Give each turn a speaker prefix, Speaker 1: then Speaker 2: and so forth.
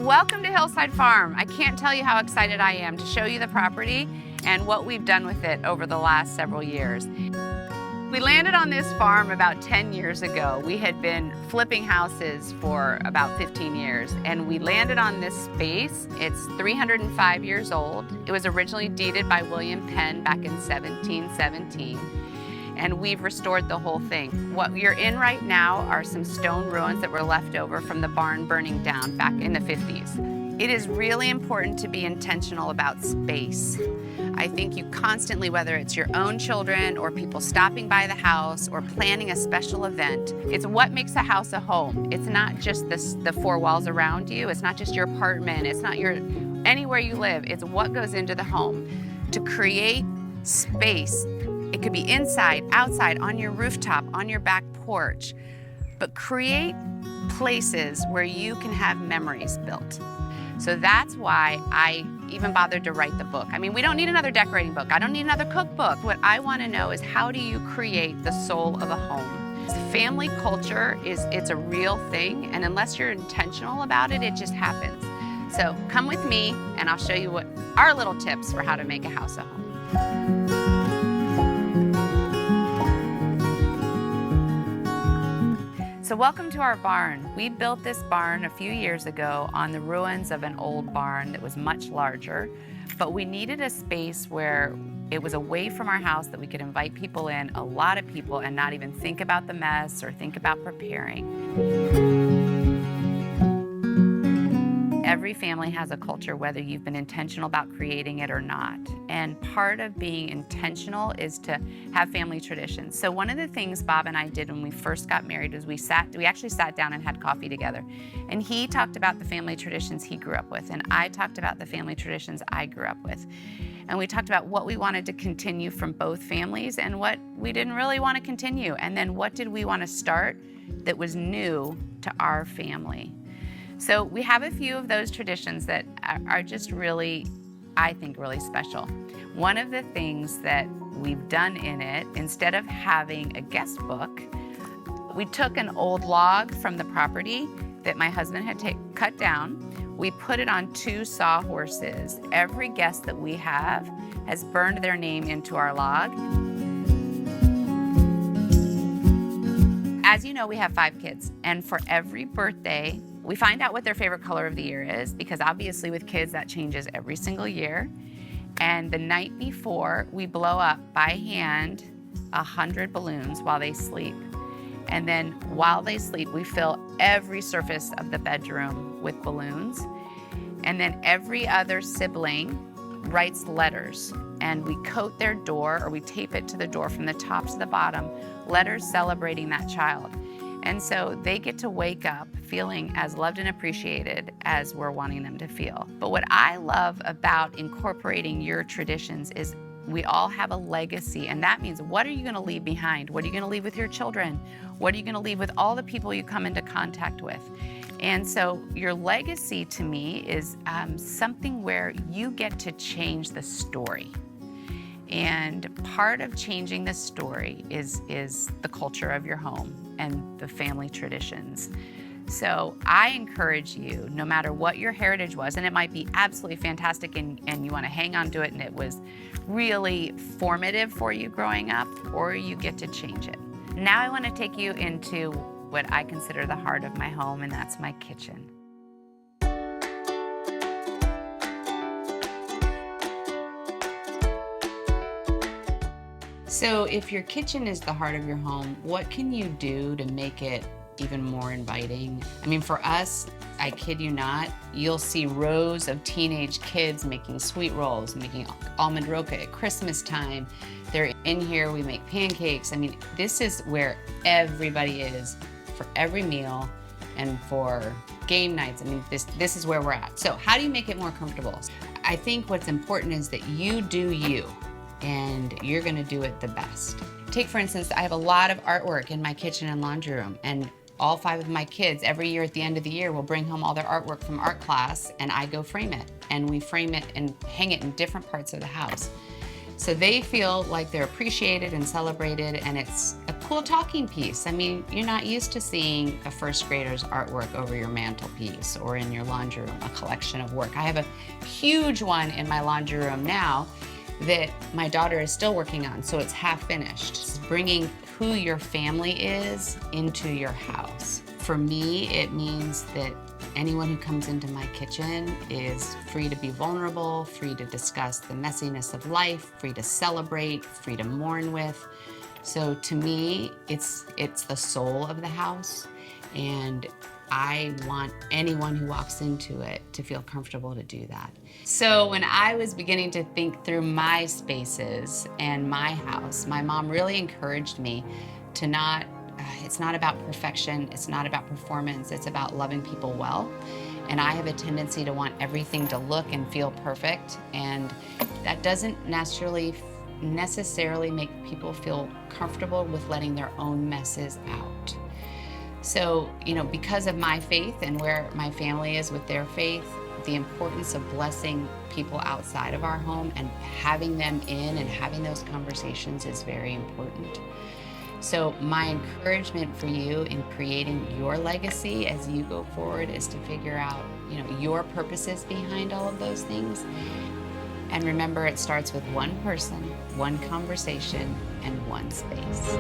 Speaker 1: Welcome to Hillside Farm. I can't tell you how excited I am to show you the property and what we've done with it over the last several years. We landed on this farm about 10 years ago. We had been flipping houses for about 15 years, and we landed on this space. It's 305 years old. It was originally deeded by William Penn back in 1717, and we've restored the whole thing. What you're in right now are some stone ruins that were left over from the barn burning down back in the 50s. It is really important to be intentional about space. I think you constantly, whether it's your own children or people stopping by the house or planning a special event, it's what makes a house a home. It's not just the four walls around you. It's not just your apartment. It's not anywhere you live. It's what goes into the home. To create space, it could be inside, outside, on your rooftop, on your back porch, but create places where you can have memories built. So that's why I even bothered to write the book. I mean, we don't need another decorating book. I don't need another cookbook. What I want to know is, how do you create the soul of a home? Family culture it's a real thing, and unless you're intentional about it, it just happens. So come with me and I'll show you what our little tips for how to make a house a home. So welcome to our barn. We built this barn a few years ago on the ruins of an old barn that was much larger, but we needed a space where it was away from our house that we could invite people in, a lot of people, and not even think about the mess or think about preparing. Every family has a culture, whether you've been intentional about creating it or not. And part of being intentional is to have family traditions. So one of the things Bob and I did when we first got married was we actually sat down and had coffee together. And he talked about the family traditions he grew up with, and I talked about the family traditions I grew up with. And we talked about what we wanted to continue from both families and what we didn't really want to continue. And then what did we want to start that was new to our family. So we have a few of those traditions that are just really, I think, really special. One of the things that we've done in it, instead of having a guest book, we took an old log from the property that my husband had cut down. We put it on 2 sawhorses. Every guest that we have has burned their name into our log. As you know, we have 5 kids, and for every birthday, we find out what their favorite color of the year is, because obviously with kids that changes every single year. And the night before, we blow up by hand 100 balloons while they sleep. And then while they sleep, we fill every surface of the bedroom with balloons. And then every other sibling writes letters, and we coat their door, or we tape it to the door from the top to the bottom, letters celebrating that child. And so they get to wake up feeling as loved and appreciated as we're wanting them to feel. But what I love about incorporating your traditions is we all have a legacy, and that means, what are you going to leave behind? What are you going to leave with your children? What are you going to leave with all the people you come into contact with? And so your legacy to me is something where you get to change the story. And part of changing the story is the culture of your home and the family traditions. So I encourage you, no matter what your heritage was, and it might be absolutely fantastic and you want to hang on to it and it was really formative for you growing up, or you get to change it. Now I want to take you into what I consider the heart of my home, and that's my kitchen. So if your kitchen is the heart of your home, what can you do to make it even more inviting? I mean, for us, I kid you not, you'll see rows of teenage kids making sweet rolls, making almond roca at Christmas time. They're in here, we make pancakes. I mean, this is where everybody is for every meal and for game nights. I mean, this is where we're at. So how do you make it more comfortable? I think what's important is that you do you, and you're gonna do it the best. Take, for instance, I have a lot of artwork in my kitchen and laundry room, and all 5 of my kids, every year at the end of the year, will bring home all their artwork from art class, and I go frame it. And we frame it and hang it in different parts of the house. So they feel like they're appreciated and celebrated, and it's a cool talking piece. I mean, you're not used to seeing a first grader's artwork over your mantelpiece or in your laundry room, a collection of work. I have a huge one in my laundry room now that my daughter is still working on, so it's half finished. It's bringing who your family is into your house. For me, it means that anyone who comes into my kitchen is free to be vulnerable, free to discuss the messiness of life, free to celebrate, free to mourn with. So to me, it's the soul of the house, and I want anyone who walks into it to feel comfortable to do that. So when I was beginning to think through my spaces and my house, my mom really encouraged me to not, it's not about perfection, it's not about performance, it's about loving people well. And I have a tendency to want everything to look and feel perfect, and that doesn't necessarily make people feel comfortable with letting their own messes out. So, you know, because of my faith and where my family is with their faith, the importance of blessing people outside of our home and having them in and having those conversations is very important. So my encouragement for you in creating your legacy as you go forward is to figure out, you know, your purposes behind all of those things. And remember, it starts with one person, one conversation, and one space.